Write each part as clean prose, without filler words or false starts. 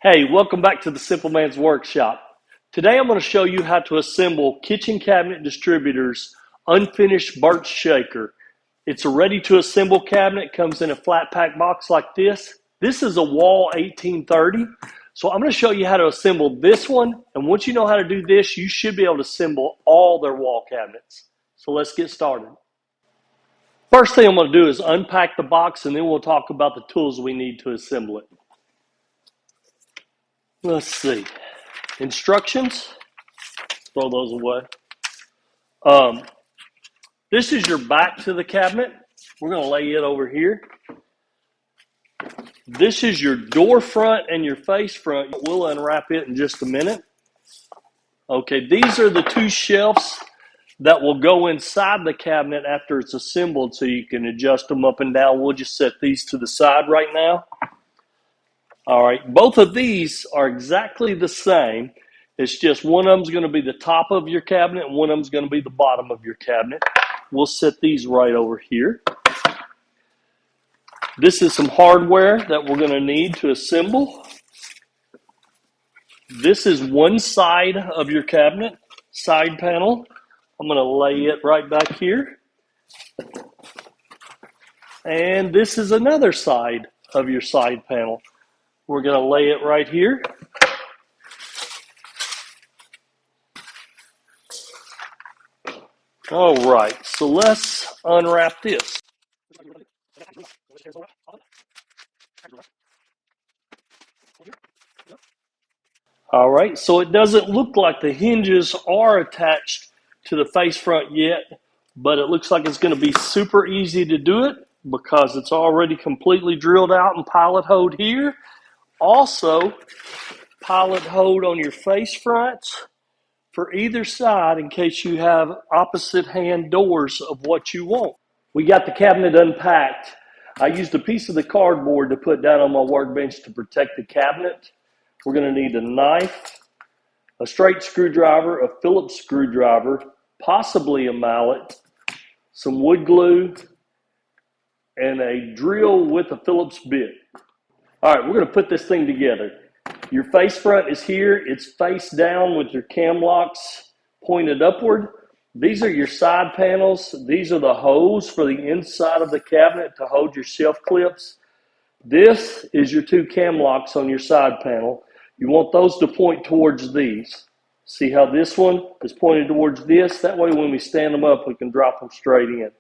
Hey, welcome back to the Simple Man's Workshop. Today I'm going to show you how to assemble Kitchen Cabinet Distributors unfinished Birch shaker. It's a ready to assemble cabinet, comes in a flat pack box like this. This is a Wall 1830. So I'm going to show you how to assemble this one, and once you know how to do this, you should be able to assemble all their wall cabinets. So let's get started. First thing I'm going to do is unpack the box, and then we'll talk about the tools we need to assemble it. Let's see. Instructions. Throw those away. This is your back to the cabinet. We're going to lay it over here. This is your door front and your face front. We'll unwrap it in just a minute. Okay, these are the two shelves that will go inside the cabinet after it's assembled, so you can adjust them up and down. We'll just set these to the side right now. All right, both of these are exactly the same. It's just one of them is going to be the top of your cabinet and one of them is going to be the bottom of your cabinet. We'll set these right over here. This is some hardware that we're going to need to assemble. This is one side of your cabinet, side panel. I'm going to lay it right back here. And this is another side of your side panel. We're going to lay it right here. All right, so let's unwrap this. All right, so it doesn't look like the hinges are attached to the face front yet, but it looks like it's going to be super easy to do it because it's already completely drilled out and pilot hoed here. Also, pilot hoed on your face fronts for either side in case you have opposite hand doors of what you want. We got the cabinet unpacked. I used a piece of the cardboard to put down on my workbench to protect the cabinet. We're going to need a knife, a straight screwdriver, a Phillips screwdriver, possibly a mallet, some wood glue, and a drill with a Phillips bit. All right, we're going to put this thing together. Your face front is here. It's face down with your cam locks pointed upward. These are your side panels. These are the holes for the inside of the cabinet to hold your shelf clips. This is your two cam locks on your side panel. You want those to point towards these. See how this one is pointed towards this? That way when we stand them up, we can drop them straight in.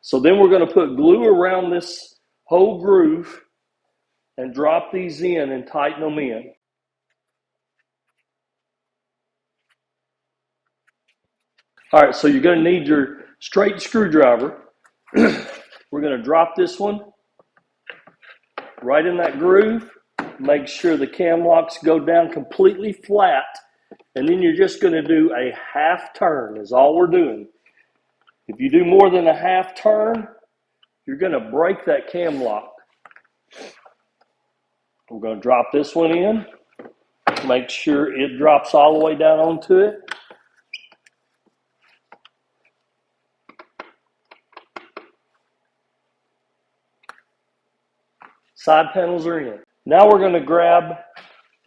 So then we're going to put glue around this whole groove and drop these in and tighten them in. All right, so you're going to need your straight screwdriver. We're going to drop this one right in that groove. Make sure the cam locks go down completely flat, and then you're just going to do a half turn is all we're doing. If you do more than a half turn, you're going to break that cam lock. We're going to drop this one in. Make sure it drops all the way down onto it. Side panels are in. Now we're going to grab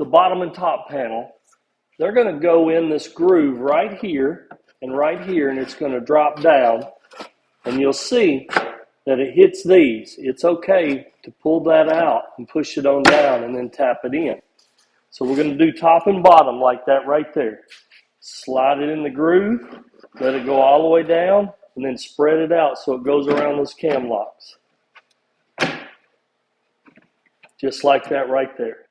the bottom and top panel. They're going to go in this groove right here, and it's going to drop down. And you'll see that it hits these. It's okay to pull that out and push it on down and then tap it in. So we're going to do top and bottom like that right there. Slide it in the groove, let it go all the way down, and then spread it out so it goes around those cam locks. Just like that right there.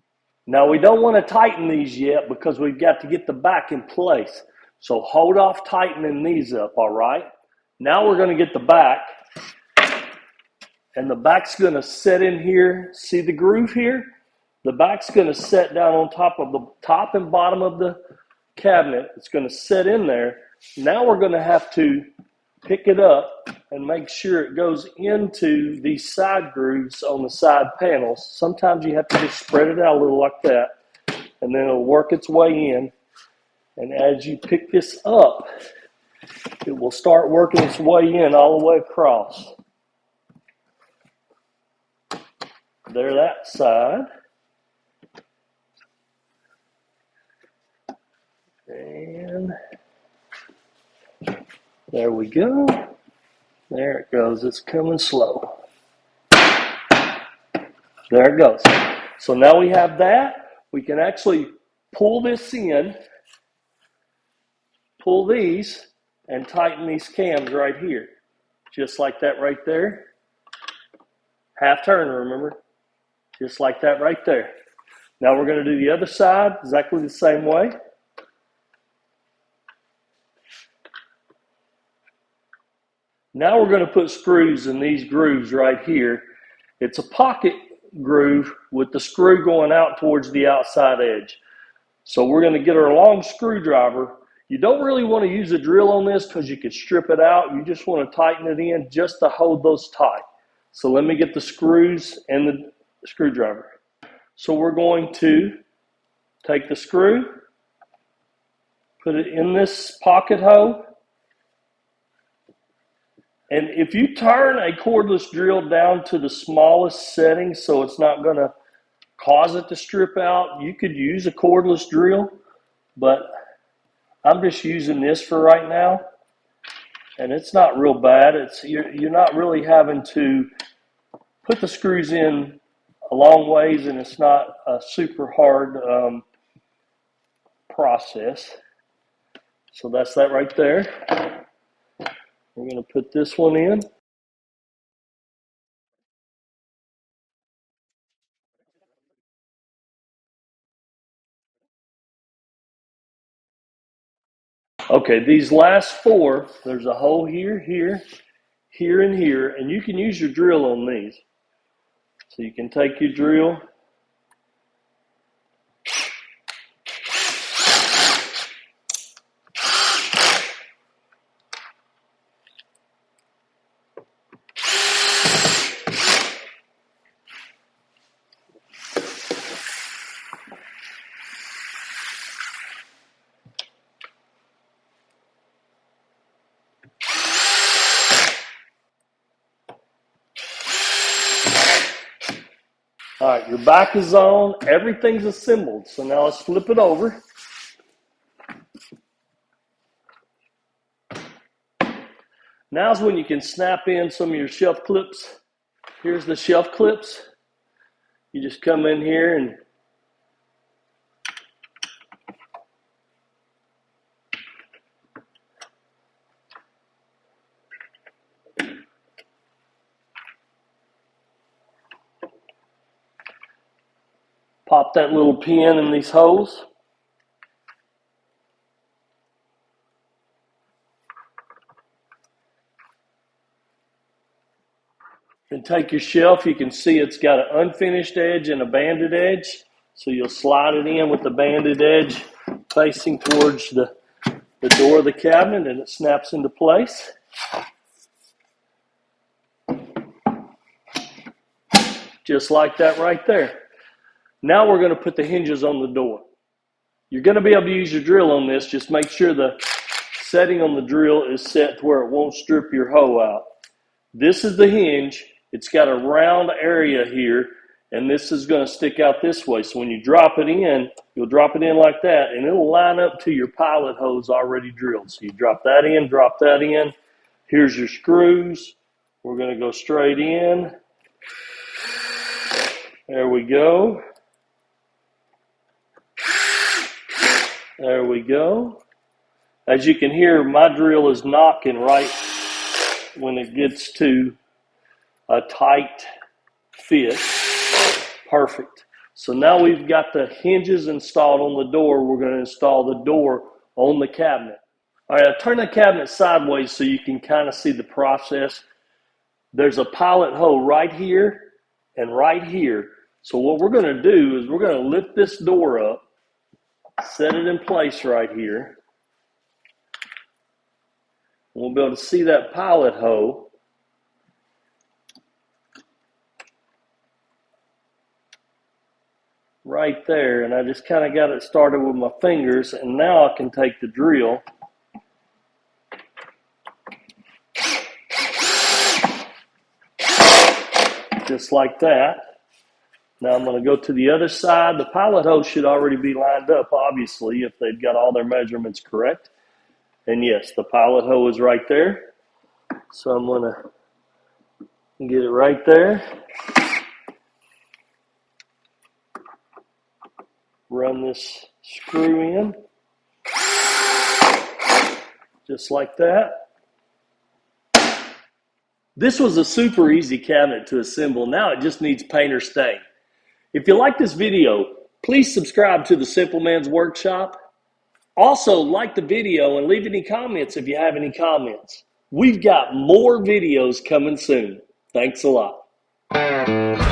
Now we don't want to tighten these yet because we've got to get the back in place. So hold off tightening these up, all right? Now we're going to get the back. And the back's going to set in here. See the groove here? The back's going to set down on top of the top and bottom of the cabinet. It's going to set in there. Now we're going to have to pick it up and make sure it goes into these side grooves on the side panels. Sometimes you have to just spread it out a little like that, and then it'll work its way in. And as you pick this up, it will start working its way in all the way across. There, that side. There we go. There it goes. It's coming slow. There it goes. So now we have that. We can actually pull this in, pull these, and tighten these cams right here. Just like that right there. Half turn, remember? Just like that right there. Now we're going to do the other side exactly the same way. Now we're going to put screws in these grooves right here. It's a pocket groove with the screw going out towards the outside edge. So we're going to get our long screwdriver. You don't really want to use a drill on this because you could strip it out. You just want to tighten it in just to hold those tight. So let me get the screws and the screwdriver. So we're going to take the screw, put it in this pocket hole. And if you turn a cordless drill down to the smallest setting so it's not going to cause it to strip out, you could use a cordless drill, but I'm just using this for right now. And it's not real bad. You're not really having to put the screws in a long ways, and it's not a super hard process. So that's that right there. We're going to put this one in. Okay, these last four, there's a hole here, here, here, and here, and you can use your drill on these. So you can take your drill, all right, your back is on, everything's assembled. So now let's flip it over. Now's when you can snap in some of your shelf clips. Here's the shelf clips. You just come in here and pop that little pin in these holes. Then take your shelf. You can see it's got an unfinished edge and a banded edge. So you'll slide it in with the banded edge facing towards the door of the cabinet, and it snaps into place. Just like that right there. Now we're going to put the hinges on the door. You're going to be able to use your drill on this. Just make sure the setting on the drill is set to where it won't strip your hoe out. This is the hinge. It's got a round area here, and this is going to stick out this way. So when you drop it in, you'll drop it in like that, and it'll line up to your pilot hose already drilled. So you drop that in, drop that in. Here's your screws. We're going to go straight in. There we go. There we go. As you can hear, my drill is knocking right when it gets to a tight fit. Perfect. So now we've got the hinges installed on the door. We're going to install the door on the cabinet. All right, I'll turn the cabinet sideways so you can kind of see the process. There's a pilot hole right here and right here. So what we're going to do is we're going to lift this door up, set it in place right here. We'll be able to see that pilot hole. Right there, and I just kind of got it started with my fingers, and now I can take the drill just like that. Now I'm going to go to the other side. The pilot hole should already be lined up, obviously, if they've got all their measurements correct. And yes, the pilot hole is right there. So I'm going to get it right there. Run this screw in. Just like that. This was a super easy cabinet to assemble. Now it just needs paint or stain. If you like this video, please subscribe to the Simple Man's Workshop. Also, like the video and leave any comments if you have any comments. We've got more videos coming soon. Thanks a lot.